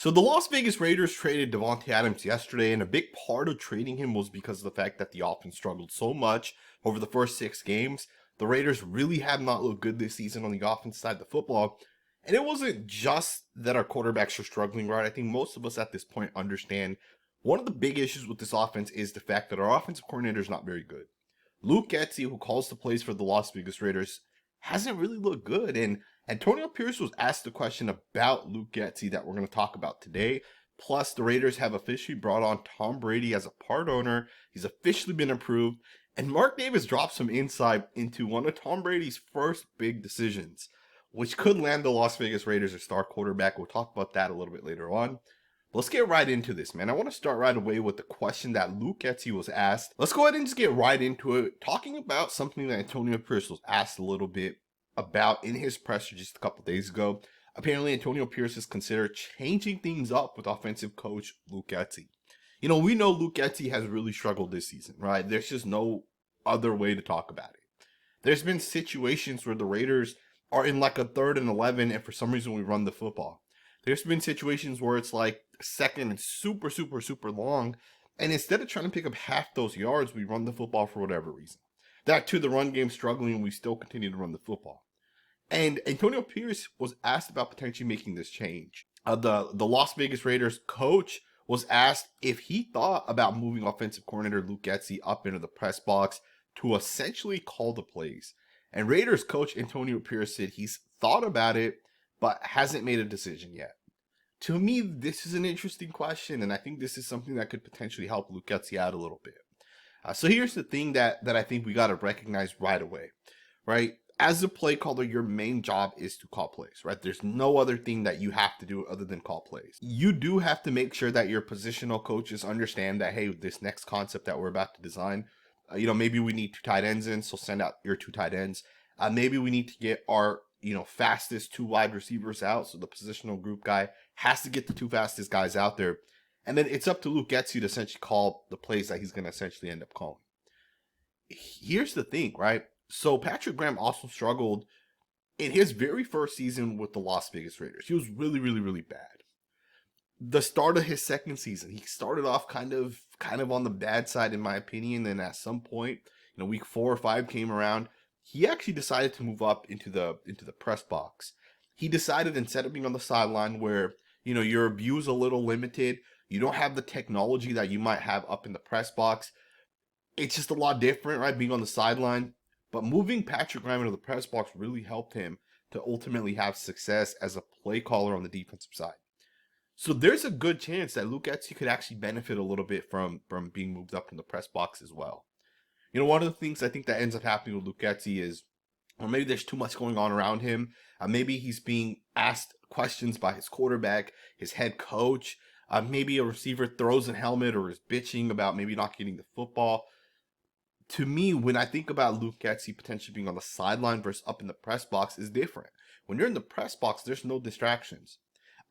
So the Las Vegas Raiders traded Devontae Adams yesterday, and a big part of trading him was because of the fact that the offense struggled so much over the first 6 games. The Raiders really have not looked good this season on the offense side of the football. And it wasn't just that our quarterbacks are struggling, right? I think most of us at this point understand one of the big issues with this offense is the fact that our offensive coordinator is not very good. Luke Getsy, who calls the plays for the Las Vegas Raiders, hasn't really looked good. And Antonio Pierce was asked a question about Luke Getsy that we're going to talk about today. Plus, the Raiders have officially brought on Tom Brady as a part owner. He's officially been approved. And Mark Davis dropped some insight into one of Tom Brady's first big decisions, which could land the Las Vegas Raiders a star quarterback. We'll talk about that a little bit later on. Let's get right into this, man. I want to start right away with the question that Luke Getsy was asked. Let's go ahead and just get right into it, talking about something that Antonio Pierce was asked a little bit about in his presser just a couple days ago. Apparently, Antonio Pierce has considered changing things up with offensive coach Luke Getsy. You know, we know Luke Getsy has really struggled this season, right? There's just no other way to talk about it. There's been situations where the Raiders are in like a 3rd and 11, and for some reason we run the football. There's been situations where it's like second and super long, and instead of trying to pick up half those yards, we run the football for whatever reason. That too, the run game struggling, we still continue to run the football. And Antonio Pierce was asked about potentially making this change. The Las Vegas Raiders coach was asked if he thought about moving offensive coordinator Luke Getsy up into the press box to essentially call the plays. And Raiders coach Antonio Pierce said he's thought about it, but hasn't made a decision yet. To me, this is an interesting question, and I think this is something that could potentially help Luke Getsy out a little bit. So here's the thing that I think we got to recognize right away, right? As a play caller, your main job is to call plays, right? There's no other thing that you have to do other than call plays. You do have to make sure that your positional coaches understand that, hey, this next concept that we're about to design, maybe we need 2 tight ends in, so send out your 2 tight ends. Maybe we need to get our, fastest 2 wide receivers out, so the positional group guy has to get the 2 fastest guys out there. And then it's up to Luke Getsy to essentially call the plays that he's going to essentially end up calling. Here's the thing, right? So Patrick Graham also struggled in his very first season with the Las Vegas Raiders. He was really bad. The start of his second season, he started off kind of on the bad side, in my opinion. And at some point, week 4 or 5 came around, he actually decided to move up into the press box. He decided, instead of being on the sideline where, your view's a little limited, you don't have the technology that you might have up in the press box. It's just a lot different, right? Being on the sideline. But moving Patrick Graham into the press box really helped him to ultimately have success as a play caller on the defensive side. So there's a good chance that Luke Getsy could actually benefit a little bit from being moved up in the press box as well. One of the things I think that ends up happening with Luke Getsy is, or maybe there's too much going on around him. Maybe he's being asked questions by his quarterback, his head coach. Maybe a receiver throws a helmet or is bitching about maybe not getting the football. To me, when I think about Luke Getsy potentially being on the sideline versus up in the press box, is different. When you're in the press box, there's no distractions.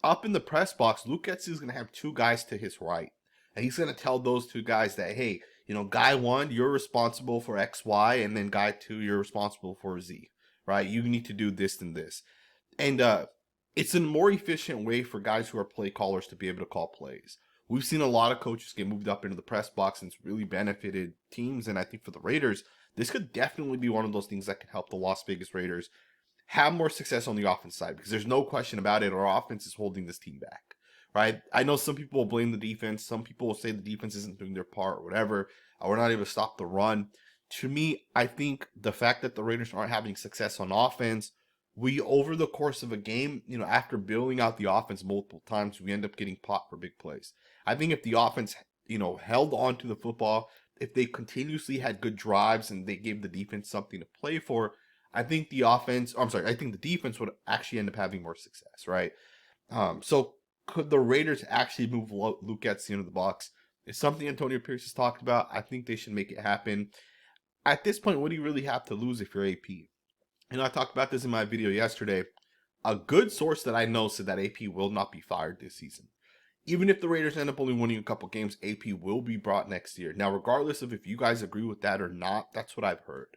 Up in the press box, Luke Getsy is going to have 2 guys to his right. And he's going to tell those 2 guys that, hey, guy 1, you're responsible for X, Y, and then guy 2, you're responsible for Z, right? You need to do this and this. And it's a more efficient way for guys who are play callers to be able to call plays. We've seen a lot of coaches get moved up into the press box, and it's really benefited teams. And I think for the Raiders, this could definitely be one of those things that can help the Las Vegas Raiders have more success on the offense side, because there's no question about it. Our offense is holding this team back, right? I know some people will blame the defense. Some people will say the defense isn't doing their part or whatever. We're not able to stop the run. To me, I think the fact that the Raiders aren't having success on offense, we, over the course of a game, after building out the offense multiple times, we end up getting popped for big plays. I think if the offense, held on to the football, if they continuously had good drives and they gave the defense something to play for, I think the defense would actually end up having more success, right? So could the Raiders actually move Luke Getsy into the box? It's something Antonio Pierce has talked about. I think they should make it happen. At this point, what do you really have to lose if you're AP? I talked about this in my video yesterday. A good source that I know said that AP will not be fired this season. Even if the Raiders end up only winning a couple games, AP will be brought next year. Now, regardless of if you guys agree with that or not, that's what I've heard.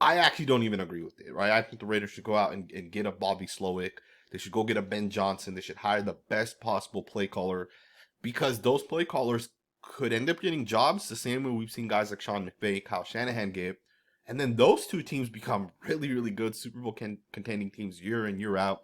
I actually don't even agree with it, right? I think the Raiders should go out and get a Bobby Slowick They should go get a Ben Johnson. They should hire the best possible play caller, because those play callers could end up getting jobs the same way we've seen guys like Sean McVay, Kyle Shanahan get. And then those two teams become really, really good Super Bowl contending teams year in, year out.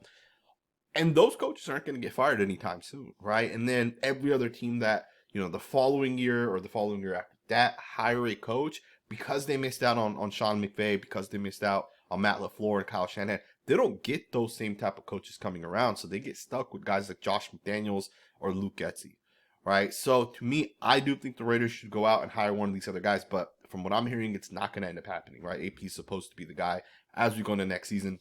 And those coaches aren't going to get fired anytime soon, right? And then every other team that, the following year or the following year after that hire a coach, because they missed out on Sean McVay, because they missed out on Matt LaFleur and Kyle Shanahan, they don't get those same type of coaches coming around. So they get stuck with guys like Josh McDaniels or Luke Getsy, right? So to me, I do think the Raiders should go out and hire one of these other guys. But from what I'm hearing, it's not going to end up happening, right? AP is supposed to be the guy as we go into next season.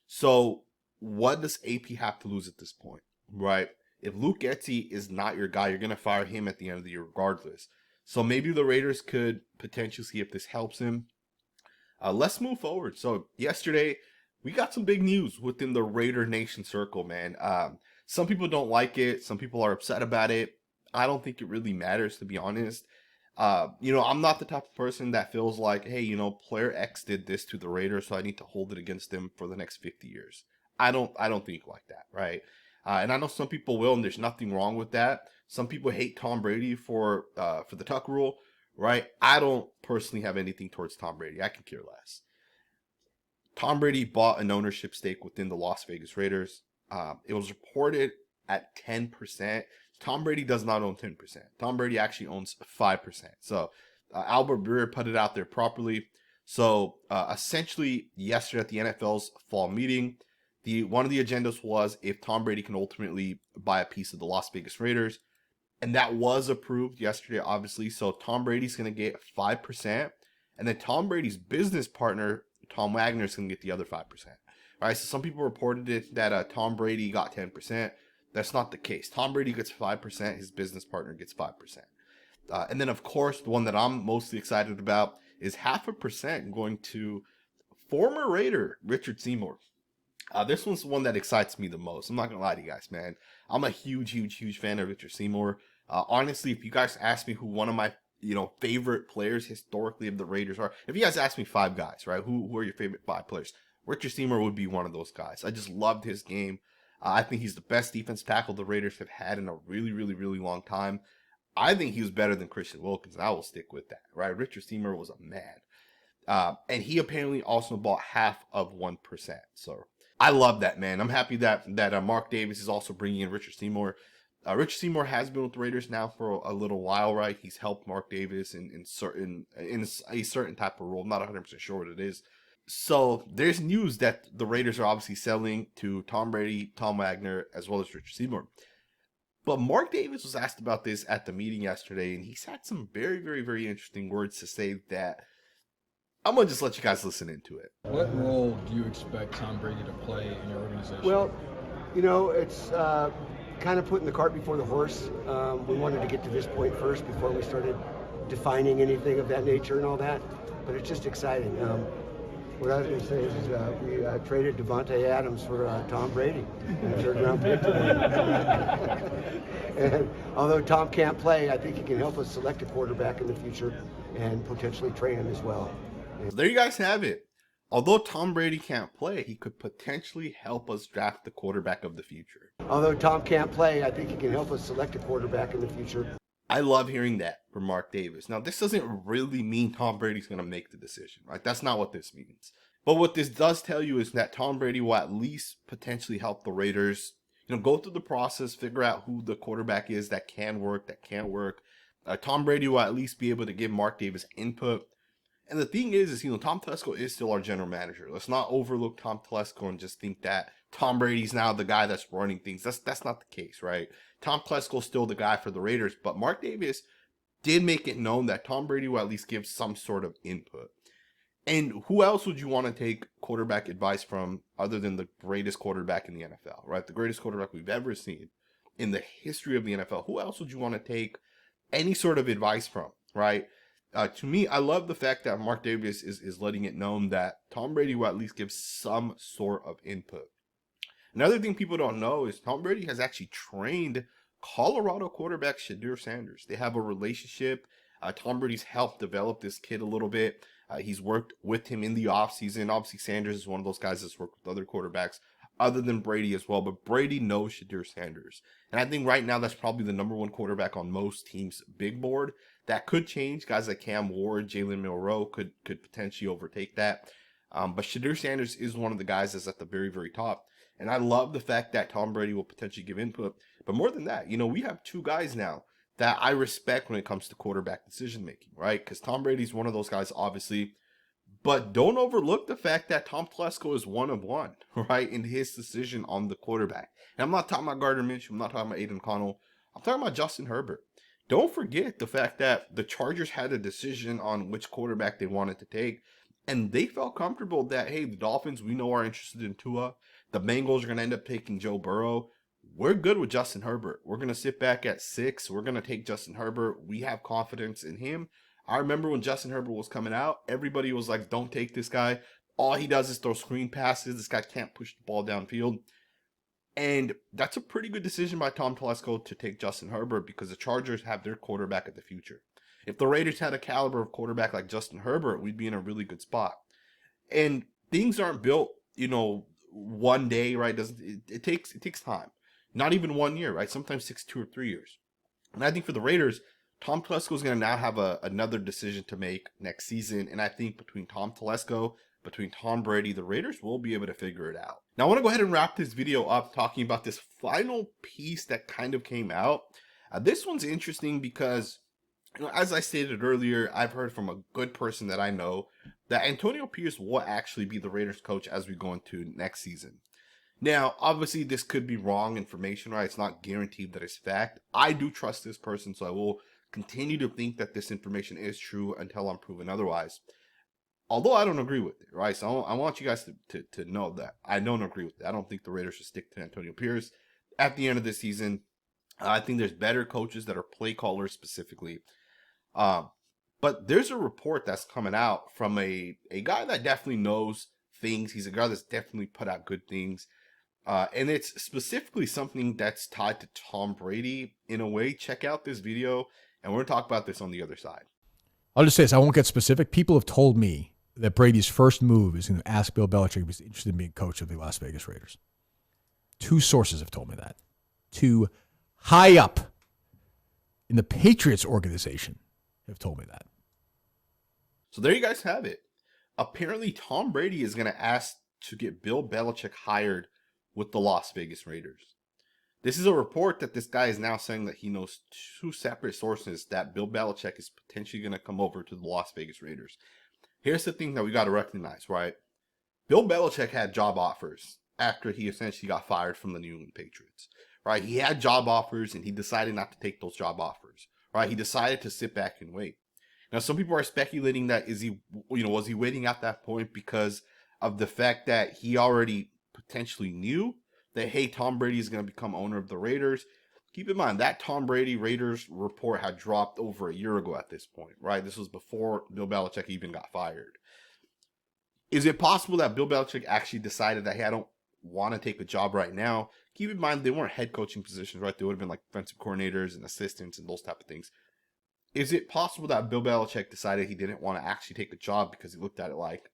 So what does AP have to lose at this point, right? If Luke Getsy is not your guy, you're going to fire him at the end of the year regardless. So maybe the Raiders could potentially see if this helps him. Let's move forward. So yesterday, we got some big news within the Raider Nation circle, man. Some people don't like it. Some people are upset about it. I don't think it really matters, to be honest. I'm not the type of person that feels like, hey, player X did this to the Raiders, so I need to hold it against them for the next 50 years. I don't think like that, right? And I know some people will, and there's nothing wrong with that. Some people hate Tom Brady for the Tuck rule, right? I don't personally have anything towards Tom Brady. I can care less. Tom Brady bought an ownership stake within the Las Vegas Raiders. It was reported at 10%. Tom Brady does not own 10%. Tom Brady actually owns 5%. So Albert Breer put it out there properly. So essentially, yesterday at the NFL's fall meeting, one of the agendas was if Tom Brady can ultimately buy a piece of the Las Vegas Raiders. And that was approved yesterday, obviously. So Tom Brady's going to get 5%. And then Tom Brady's business partner, Tom Wagner, is going to get the other 5%. All right, so some people reported it that Tom Brady got 10%. That's not the case. Tom Brady gets 5%. His business partner gets 5%. And then, of course, the one that I'm mostly excited about is 0.5% going to former Raider Richard Seymour. This one's the one that excites me the most. I'm not going to lie to you guys, man. I'm a huge fan of Richard Seymour. Honestly, if you guys ask me who one of my favorite players historically of the Raiders are, if you guys ask me 5 guys, right, who are your favorite 5 players? Richard Seymour would be one of those guys. I just loved his game. I think he's the best defense tackle the Raiders have had in a really long time. I think he was better than Christian Wilkins, and I will stick with that, right? Richard Seymour was a man. And he apparently also bought 0.5%. So I love that, man. I'm happy that Mark Davis is also bringing in Richard Seymour. Richard Seymour has been with the Raiders now for a little while, right? He's helped Mark Davis in a certain type of role. I'm not 100% sure what it is. So there's news that the Raiders are obviously selling to Tom Brady, Tom Wagner, as well as Richard Seymour. But Mark Davis was asked about this at the meeting yesterday, and he's had some very interesting words to say that I'm going to just let you guys listen into it. What role do you expect Tom Brady to play in your organization? Well, it's kind of putting the cart before the horse. We wanted to get to this point first before we started defining anything of that nature and all that. But it's just exciting. What I was going to say is we traded Davante Adams for Tom Brady and a third-round pick today. And although Tom can't play, I think he can help us select a quarterback in the future and potentially train him as well. So there you guys have it. Although Tom Brady can't play, he could potentially help us draft the quarterback of the future. Although Tom can't play, I think he can help us select a quarterback in the future. I love hearing that from Mark Davis. Now, this doesn't really mean Tom Brady's going to make the decision, right? That's not what this means. But what this does tell you is that Tom Brady will at least potentially help the Raiders, go through the process, figure out who the quarterback is that can work, that can't work. Tom Brady will at least be able to give Mark Davis input. And the thing is Tom Telesco is still our general manager. Let's not overlook Tom Telesco and just think that Tom Brady's now the guy that's running things. That's not the case, right? Tom Telesco's still the guy for the Raiders, but Mark Davis did make it known that Tom Brady will at least give some sort of input. And who else would you want to take quarterback advice from other than the greatest quarterback in the NFL, right? The greatest quarterback we've ever seen in the history of the NFL. Who else would you want to take any sort of advice from, right? To me, I love the fact that Mark Davis is letting it known that Tom Brady will at least give some sort of input. Another thing people don't know is Tom Brady has actually trained Colorado quarterback Shedeur Sanders. They have a relationship. Tom Brady's helped develop this kid a little bit. He's worked with him in the offseason. Obviously, Sanders is one of those guys that's worked with other quarterbacks other than Brady as well. But Brady knows Shadir Sanders. And I think right now that's probably the number one quarterback on most teams' big board. That could change. Guys like Cam Ward, Jalen Milroe could potentially overtake that. But Shadir Sanders is one of the guys that's at the very, very top. And I love the fact that Tom Brady will potentially give input. But more than that, we have two guys now that I respect when it comes to quarterback decision making, right? Because Tom Brady's one of those guys, obviously. But don't overlook the fact that Tom Telesco is one of one, right, in his decision on the quarterback. And I'm not talking about Gardner Minshew. I'm not talking about Aiden O'Connell. I'm talking about Justin Herbert. Don't forget the fact that the Chargers had a decision on which quarterback they wanted to take. And they felt comfortable that, hey, the Dolphins, we know, are interested in Tua. The Bengals are going to end up taking Joe Burrow. We're good with Justin Herbert. We're going to sit back at 6. We're going to take Justin Herbert. We have confidence in him. I remember when Justin Herbert was coming out, everybody was like, don't take this guy. All he does is throw screen passes. This guy can't push the ball downfield. And that's a pretty good decision by Tom Telesco to take Justin Herbert because the Chargers have their quarterback of the future. If the Raiders had a caliber of quarterback like Justin Herbert, we'd be in a really good spot. And things aren't built, one day, right? It takes time. Not even 1 year, right? Sometimes 2 or 3 years. And I think for the Raiders, Tom Telesco is going to now have another decision to make next season. And I think between Tom Telesco, between Tom Brady, the Raiders will be able to figure it out. Now, I want to go ahead and wrap this video up talking about this final piece that kind of came out. This one's interesting because, as I stated earlier, I've heard from a good person that I know that Antonio Pierce will actually be the Raiders coach as we go into next season. Now, obviously, this could be wrong information, right? It's not guaranteed that it's fact. I do trust this person, so I will continue to think that this information is true until I'm proven otherwise. Although I don't agree with it, right? So I want you guys to know that I don't agree with it. I don't think the Raiders should stick to Antonio Pierce at the end of the season. I think there's better coaches that are play callers specifically. But there's a report that's coming out from a guy that definitely knows things. He's a guy that's definitely put out good things. And it's specifically something that's tied to Tom Brady in a way. Check out this video, and we're going to talk about this on the other side. I'll just say this. I won't get specific. People have told me that Brady's first move is going to ask Bill Belichick if he's interested in being coach of the Las Vegas Raiders. 2 sources have told me that. 2 high up in the Patriots organization have told me that. So there you guys have it. Apparently, Tom Brady is going to ask to get Bill Belichick hired with the Las Vegas Raiders. This is a report that this guy is now saying that he knows 2 separate sources that Bill Belichick is potentially going to come over to the Las Vegas Raiders. Here's the thing that we got to recognize, right? Bill Belichick had job offers after he essentially got fired from the New England Patriots, right? He had job offers and he decided not to take those job offers, right? He decided to sit back and wait. Now, some people are speculating that was he waiting at that point because of the fact that he already potentially knew that, hey, Tom Brady is going to become owner of the Raiders. Keep in mind, that Tom Brady Raiders report had dropped over a year ago at this point, right? This was before Bill Belichick even got fired. Is it possible that Bill Belichick actually decided that, hey, I don't want to take a job right now? Keep in mind, they weren't head coaching positions, right? They would have been like defensive coordinators and assistants and those type of things. Is it possible that Bill Belichick decided he didn't want to actually take a job because he looked at it like,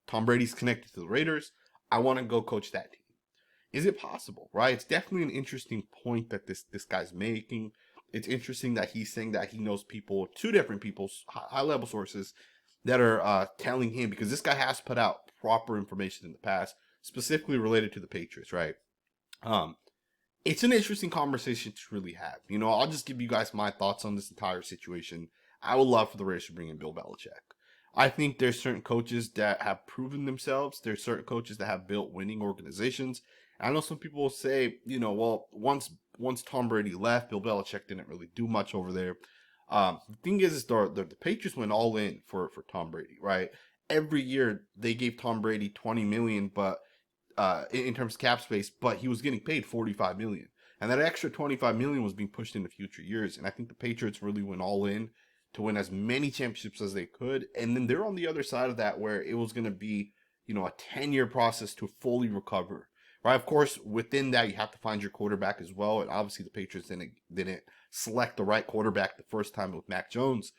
Tom Brady's connected to the Raiders. I want to go coach that team. Is it possible, right? It's definitely an interesting point that this guy's making. It's interesting that he's saying that he knows people, 2 different people, high-level sources, that are telling him, because this guy has put out proper information in the past, specifically related to the Patriots, right? It's an interesting conversation to really have. I'll just give you guys my thoughts on this entire situation. I would love for the Raiders to bring in Bill Belichick. I think there's certain coaches that have proven themselves. There's certain coaches that have built winning organizations. I know some people will say, well, once Tom Brady left, Bill Belichick didn't really do much over there. The thing is the Patriots went all in for Tom Brady, right? Every year they gave Tom Brady $20 million, but in terms of cap space, but he was getting paid $45 million, and that extra $25 million was being pushed into future years. And I think the Patriots really went all in to win as many championships as they could. And then they're on the other side of that, where it was going to be, a 10-year process to fully recover. Right, of course, within that, you have to find your quarterback as well. And obviously, the Patriots didn't select the right quarterback the first time with Mac Jones.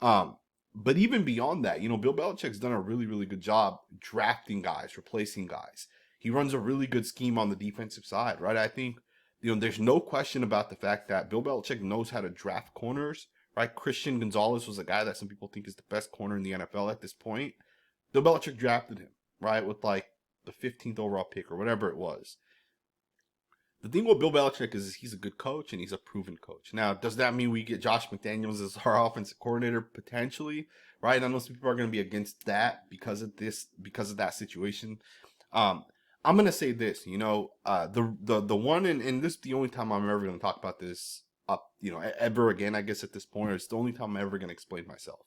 But even beyond that, Bill Belichick's done a really, really good job drafting guys, replacing guys. He runs a really good scheme on the defensive side, right? I think, there's no question about the fact that Bill Belichick knows how to draft corners, right? Christian Gonzalez was a guy that some people think is the best corner in the NFL at this point. Bill Belichick drafted him, right, with like the 15th overall pick or whatever it was. The thing with Bill Belichick is he's a good coach and he's a proven coach. Now, does that mean we get Josh McDaniels as our offensive coordinator potentially? Right? I know some people are going to be against that because of that situation. I'm going to say this, the one, and this is the only time I'm ever going to talk about this ever again, I guess at this point, or it's the only time I'm ever going to explain myself.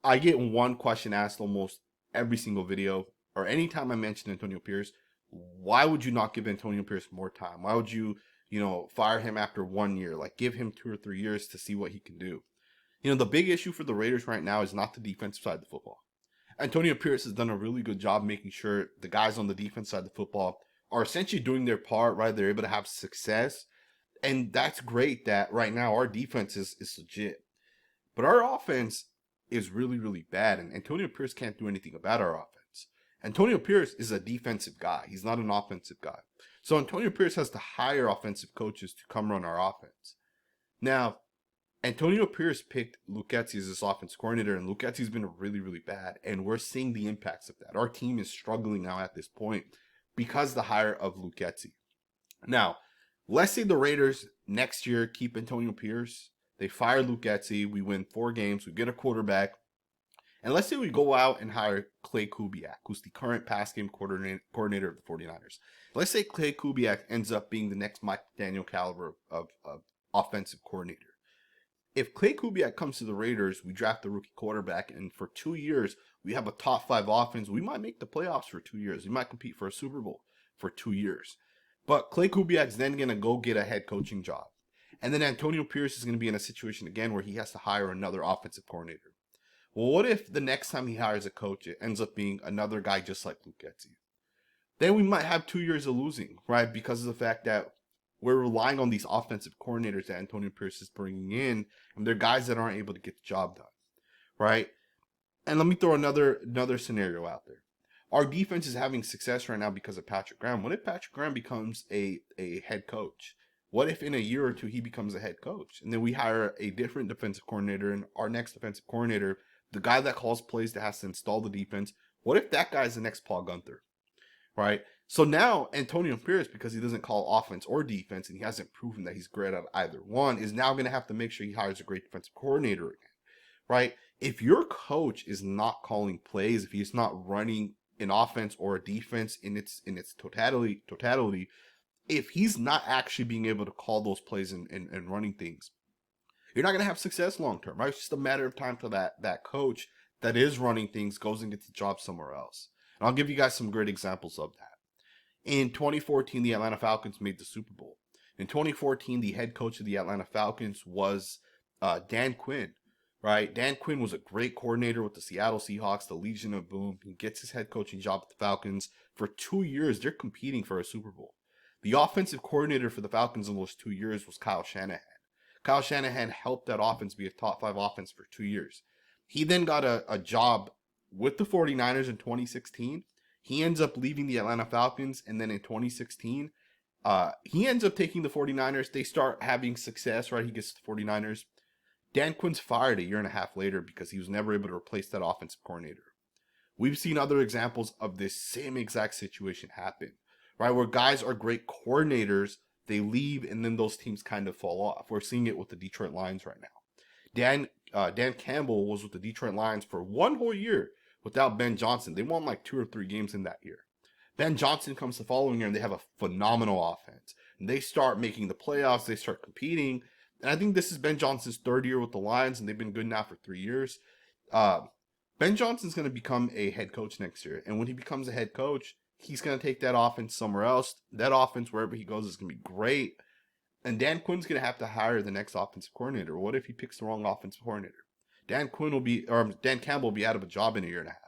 I get one question asked almost every single video, or anytime I mention Antonio Pierce. Why would you not give Antonio Pierce more time? Why would you, fire him after 1 year? Like, give him 2 or 3 years to see what he can do. The big issue for the Raiders right now is not the defensive side of the football. Antonio Pierce has done a really good job making sure the guys on the defense side of the football are essentially doing their part, right? They're able to have success. And that's great that right now our defense is legit. But our offense is really, really bad. And Antonio Pierce can't do anything about our offense. Antonio Pierce is a defensive guy. He's not an offensive guy. So Antonio Pierce has to hire offensive coaches to come run our offense. Now, Antonio Pierce picked Luke Getsy as his offensive coordinator, and Luke Getsy's been really, really bad. And we're seeing the impacts of that. Our team is struggling now at this point because of the hire of Luke Getsy. Now, let's say the Raiders next year keep Antonio Pierce. They fire Luke Getsy. We win 4 games. We get a quarterback. And let's say we go out and hire Clay Kubiak, who's the current pass game coordinator of the 49ers. Let's say Clay Kubiak ends up being the next Mike Daniel caliber of offensive coordinator. If Clay Kubiak comes to the Raiders, we draft a rookie quarterback, and for 2 years, we have a top 5 offense. We might make the playoffs for 2 years. We might compete for a Super Bowl for 2 years. But Clay Kubiak's then going to go get a head coaching job. And then Antonio Pierce is going to be in a situation again where he has to hire another offensive coordinator. Well, what if the next time he hires a coach, it ends up being another guy just like Luke Getsy? Then we might have 2 years of losing, right? Because of the fact that we're relying on these offensive coordinators that Antonio Pierce is bringing in, and they're guys that aren't able to get the job done, right? And let me throw another scenario out there. Our defense is having success right now because of Patrick Graham. What if Patrick Graham becomes a head coach? What if in a year or two he becomes a head coach? And then we hire a different defensive coordinator, and our next defensive coordinator, the guy that calls plays that has to install the defense, what if that guy's the next Paul Gunther, right? So now Antonio Pierce, because he doesn't call offense or defense, and he hasn't proven that he's great at either one, is now going to have to make sure he hires a great defensive coordinator again, right? If your coach is not calling plays, if he's not running an offense or a defense in its totality, if he's not actually being able to call those plays and running things, you're not going to have success long term, right? It's just a matter of time till that coach that is running things goes and gets a job somewhere else. And I'll give you guys some great examples of that. In 2014, the Atlanta Falcons made the Super Bowl. In 2014, the head coach of the Atlanta Falcons was Dan Quinn, right? Dan Quinn was a great coordinator with the Seattle Seahawks, the Legion of Boom. He gets his head coaching job at the Falcons. For 2 years, they're competing for a Super Bowl. The offensive coordinator for the Falcons in those 2 years was Kyle Shanahan. Kyle Shanahan helped that offense be a top 5 offense for 2 years. He then got a job with the 49ers in 2016. He ends up leaving the Atlanta Falcons, and then in 2016, he ends up taking the 49ers. They start having success, right? He gets the 49ers. Dan Quinn's fired a year and a half later because he was never able to replace that offensive coordinator. We've seen other examples of this same exact situation happen, right? Where guys are great coordinators, they leave, and then those teams kind of fall off. We're seeing it with the Detroit Lions right now. Dan Campbell was with the Detroit Lions for 1 whole year without Ben Johnson. They won like 2 or 3 games in that year. Ben Johnson comes the following year, and they have a phenomenal offense. And they start making the playoffs. They start competing. And I think this is Ben Johnson's 3rd year with the Lions, and they've been good now for 3 years. Ben Johnson's going to become a head coach next year. And when he becomes a head coach, he's going to take that offense somewhere else. That offense, wherever he goes, is going to be great. And Dan Quinn's going to have to hire the next offensive coordinator. What if he picks the wrong offensive coordinator? Dan Campbell will be out of a job in a year and a half.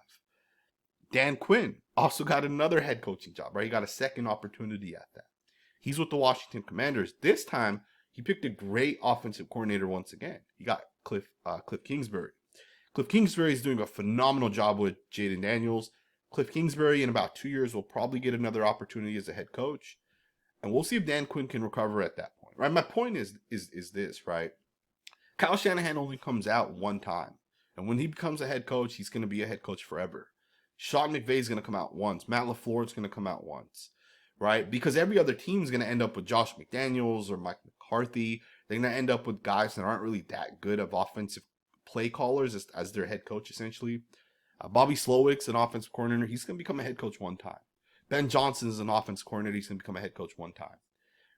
Dan Quinn also got another head coaching job, right? He got a second opportunity at that. He's with the Washington Commanders. This time, he picked a great offensive coordinator once again. He got Cliff Kingsbury. Cliff Kingsbury is doing a phenomenal job with Jaden Daniels. Cliff Kingsbury in about 2 years will probably get another opportunity as a head coach. And we'll see if Dan Quinn can recover at that point, right? My point is this, right? Kyle Shanahan only comes out one time. And when he becomes a head coach, he's going to be a head coach forever. Sean McVay is going to come out once. Matt LaFleur is going to come out once, right? Because every other team is going to end up with Josh McDaniels or Mike McCarthy. They're going to end up with guys that aren't really that good of offensive play callers as their head coach, essentially. Bobby Slowick's an offensive coordinator. He's going to become a head coach one time. Ben Johnson is an offensive coordinator. He's going to become a head coach one time.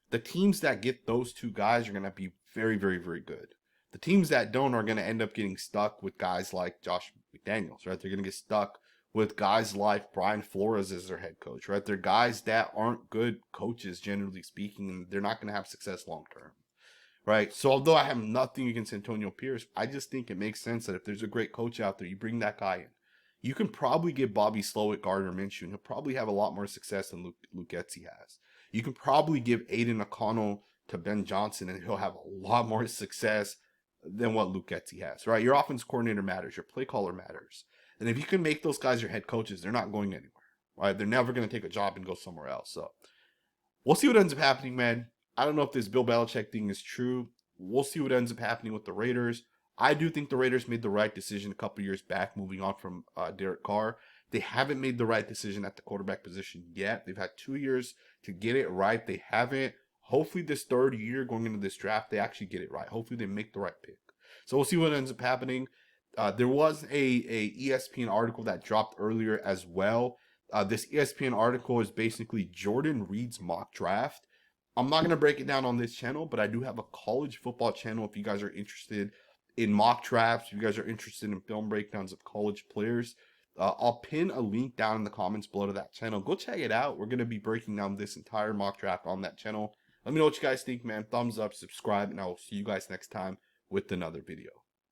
The teams that get those two guys are going to be very, very, very good. The teams that don't are going to end up getting stuck with guys like Josh McDaniels, right? They're going to get stuck with guys like Brian Flores as their head coach, right? They're guys that aren't good coaches, generally speaking, and they're not going to have success long term, right? So although I have nothing against Antonio Pierce, I just think it makes sense that if there's a great coach out there, you bring that guy in. You can probably give Bobby Slowick Gardner Minshew, and he'll probably have a lot more success than Luke Getsy has. You can probably give Aiden O'Connell to Ben Johnson, and he'll have a lot more success than what Luke Getsy has, right? Your offense coordinator matters. Your play caller matters. And if you can make those guys your head coaches, they're not going anywhere, right? They're never going to take a job and go somewhere else. So we'll see what ends up happening, man. I don't know if this Bill Belichick thing is true. We'll see what ends up happening with the Raiders. I do think the Raiders made the right decision a couple years back, moving on from Derek Carr. They haven't made the right decision at the quarterback position yet. They've had 2 years to get it right. They haven't. Hopefully this third year going into this draft, they actually get it right. Hopefully they make the right pick. So we'll see what ends up happening. There was a ESPN article that dropped earlier as well. This ESPN article is basically Jordan Reed's mock draft. I'm not going to break it down on this channel, but I do have a college football channel if you guys are interested in mock drafts, if you guys are interested in film breakdowns of college players. I'll pin a link down in the comments below to that channel. Go check it out. We're going to be breaking down this entire mock draft on that channel. Let me know what you guys think, man. Thumbs up, subscribe, and I will see you guys next time with another video.